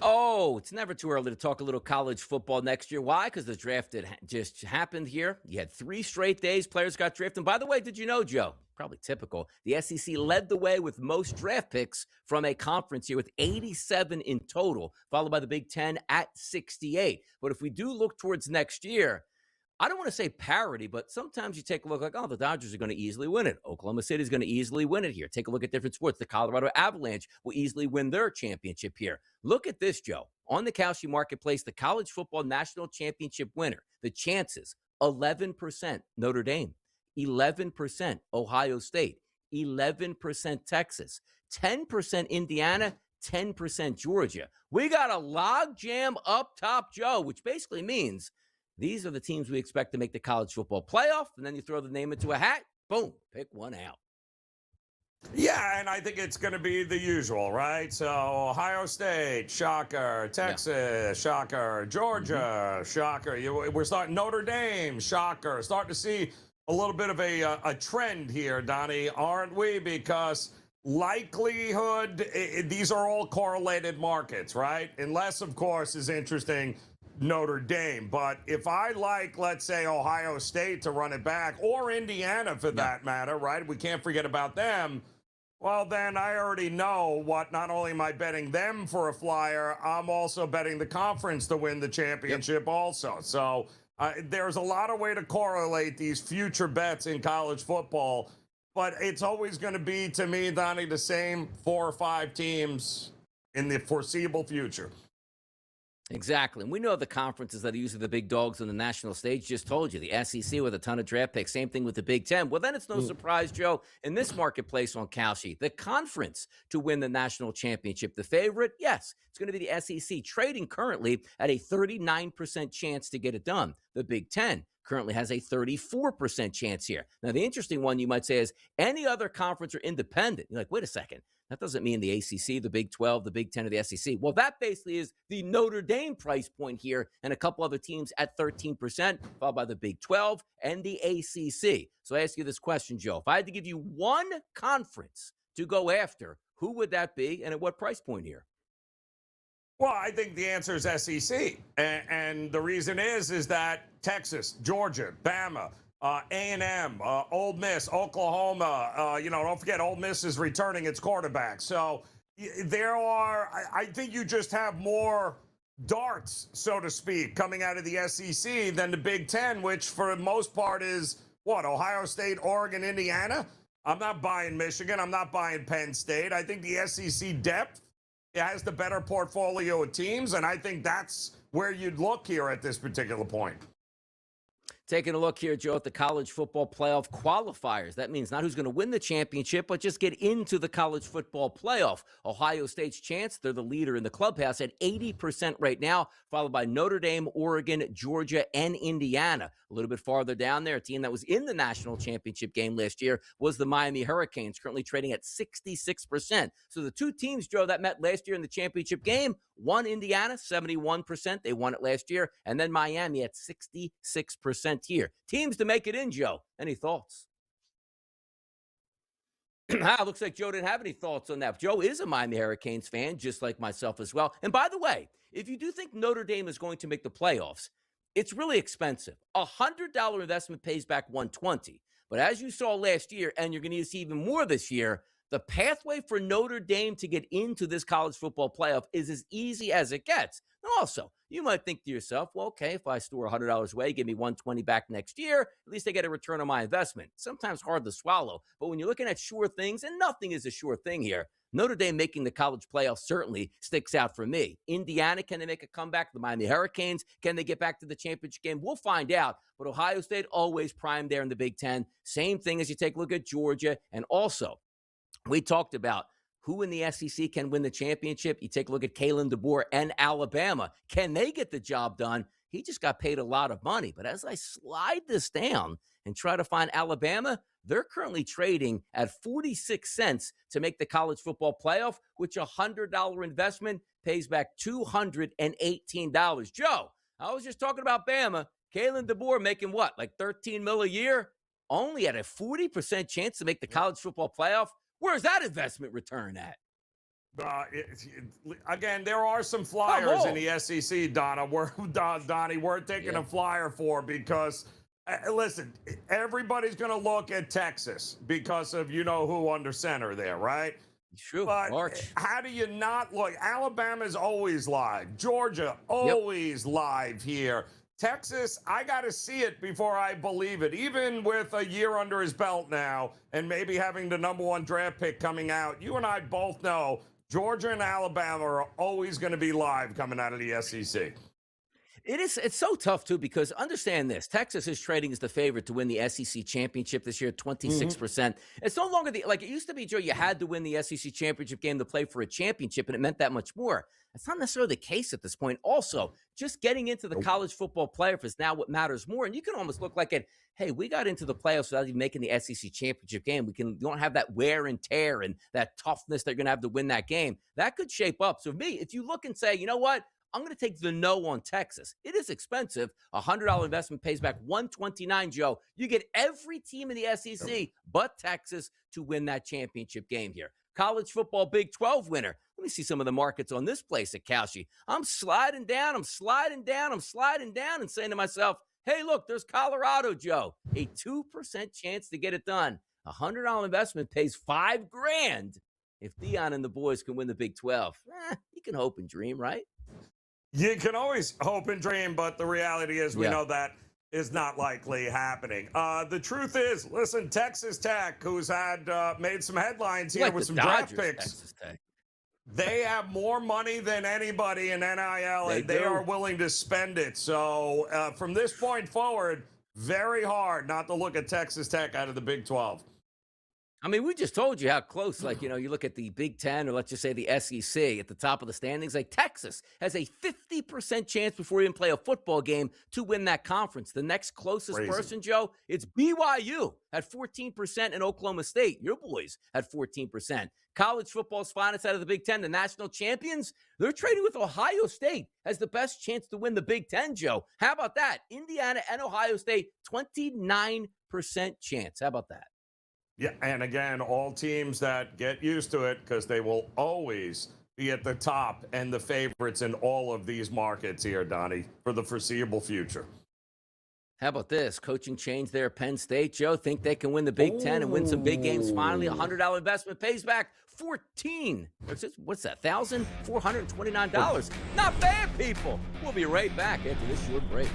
Oh, it's never too early to talk a little college football next year. Why? Because the draft just happened here. You had 3 straight days. Players got drafted. And by the way, did you know, Joe? Probably typical. The SEC led the way with most draft picks from a conference here with 87 in total, followed by the Big Ten at 68. But if we do look towards next year, I don't want to say parity, but sometimes you take a look like, oh, the Dodgers are going to easily win it. Oklahoma City is going to easily win it here. Take a look at different sports. The Colorado Avalanche will easily win their championship here. Look at this, Joe. On the Kalshi Marketplace, the college football national championship winner, the chances, 11% Notre Dame, 11% Ohio State, 11% Texas, 10% Indiana, 10% Georgia. We got a logjam up top, Joe, which basically means these are the teams we expect to make the college football playoff, and then you throw the name into a hat, boom, pick one out. Yeah, and I think it's going to be the usual, right? So Ohio State, shocker. Texas, shocker. Georgia, shocker. We're starting Notre Dame, shocker. Starting to see a little bit of a trend here, Donnie, aren't we? Because likelihood, these are all correlated markets, right? Unless, of course, is interesting Notre Dame. But if I like, let's say, Ohio State to run it back, or Indiana for that matter, right? We can't forget about them. Well, then I already know what, not only am I betting them for a flyer, I'm also betting the conference to win the championship also. So there's a lot of way to correlate these future bets in college football. But it's always going to be, to me, Donnie, the same 4 or 5 teams in the foreseeable future. Exactly. And we know the conferences that are usually the big dogs on the national stage. Just told you, the SEC with a ton of draft picks. Same thing with the Big Ten. Well, then it's no surprise, Joe, in this marketplace on Kalshi, the conference to win the national championship. The favorite, yes, it's going to be the SEC, trading currently at a 39% chance to get it done. The Big Ten currently has a 34% chance here. Now, the interesting one you might say is any other conference or independent. You're like, wait a second. That doesn't mean the ACC, the Big 12, the Big 10, or the SEC. Well, that basically is the Notre Dame price point here, and a couple other teams at 13%, followed by the Big 12 and the ACC. So I ask you this question, Joe. If I had to give you one conference to go after, who would that be, and at what price point here? Well, I think the answer is SEC. And the reason is that Texas, Georgia, Bama, A&M, Ole Miss, Oklahoma, don't forget Ole Miss is returning its quarterback. So there are, I think you just have more darts, so to speak, coming out of the SEC than the Big Ten, which for the most part is what, Ohio State, Oregon, Indiana? I'm not buying Michigan. I'm not buying Penn State. I think the SEC depth, it has the better portfolio of teams, and I think that's where you'd look here at this particular point. Taking a look here, Joe, at the college football playoff qualifiers. That means not who's going to win the championship, but just get into the college football playoff. Ohio State's chance, they're the leader in the clubhouse at 80% right now, followed by Notre Dame, Oregon, Georgia, and Indiana. A little bit farther down there, a team that was in the national championship game last year was the Miami Hurricanes, currently trading at 66%. So the two teams, Joe, that met last year in the championship game, one Indiana, 71%. They won it last year. And then Miami at 66% here. Teams to make it in, Joe. Any thoughts? Looks like Joe didn't have any thoughts on that. Joe is a Miami Hurricanes fan, just like myself as well. And by the way, if you do think Notre Dame is going to make the playoffs, it's really expensive. A $100 investment pays back $120. But as you saw last year, and you're going to see even more this year, the pathway for Notre Dame to get into this college football playoff is as easy as it gets. Also, you might think to yourself, well, okay, if I store $100 away, give me $120 back next year, at least I get a return on my investment. Sometimes hard to swallow, but when you're looking at sure things, and nothing is a sure thing here, Notre Dame making the college playoff certainly sticks out for me. Indiana, can they make a comeback? The Miami Hurricanes, can they get back to the championship game? We'll find out. But Ohio State always primed there in the Big Ten. Same thing as you take a look at Georgia. And also, we talked about who in the SEC can win the championship. You take a look at Kalen DeBoer and Alabama. Can they get the job done? He just got paid a lot of money. But as I slide this down and try to find Alabama, they're currently trading at 46 cents to make the college football playoff, which a $100 investment pays back $218. Joe, I was just talking about Bama. Kalen DeBoer making what, like $13 million a year? Only at a 40% chance to make the college football playoff? Where's that investment return at? Again, there are some flyers in the SEC, Donnie, we're taking a flyer for because, listen, everybody's going to look at Texas because of you-know-who under center there, right? True. But March. how do you not look? Alabama's always live. Georgia, always live here. Texas, I got to see it before I believe it. Even with a year under his belt now and maybe having the #1 draft pick coming out, you and I both know Georgia and Alabama are always going to be live coming out of the SEC. It's so tough, too, because understand this. Texas is trading as the favorite to win the SEC championship this year, 26%. It's no longer like it used to be, Joe, you had to win the SEC championship game to play for a championship, and it meant that much more. That's not necessarily the case at this point. Also, just getting into the college football playoff is now what matters more. And you can almost look like it, hey, we got into the playoffs without even making the SEC championship game. We don't have that wear and tear and that toughness they're going to have to win that game. That could shape up. So, if you look and say, you know what? I'm going to take the no on Texas. It is expensive. A $100 investment pays back $129, Joe. You get every team in the SEC but Texas to win that championship game here. College football Big 12 winner. Let me see some of the markets on this place at Kalshi. I'm sliding down and saying to myself, hey, look, there's Colorado, Joe. A 2% chance to get it done. A $100 investment pays $5,000. If Deion and the boys can win the Big 12, you can hope and dream, right? You can always hope and dream, but the reality is we know that is not likely happening. The truth is, listen, Texas Tech, who's had made some headlines here with some draft picks, they have more money than anybody in NIL, and they are willing to spend it. So from this point forward, very hard not to look at Texas Tech out of the Big 12. I mean, we just told you how close, you look at the Big Ten or let's just say the SEC at the top of the standings. Like Texas has a 50% chance before you even play a football game to win that conference. The next closest person, Joe, it's BYU at 14% and Oklahoma State. Your boys at 14%. College football's finest out of the Big Ten, the national champions, they're trading with Ohio State as the best chance to win the Big Ten, Joe. How about that? Indiana and Ohio State, 29% chance. How about that? Yeah, and again, all teams that get used to it because they will always be at the top and the favorites in all of these markets here, Donnie, for the foreseeable future. How about this? Coaching change there at Penn State, Joe. Think they can win the Big Ten and win some big games finally. $100 investment pays back what's that, $1,429. Not bad, people. We'll be right back after this short break.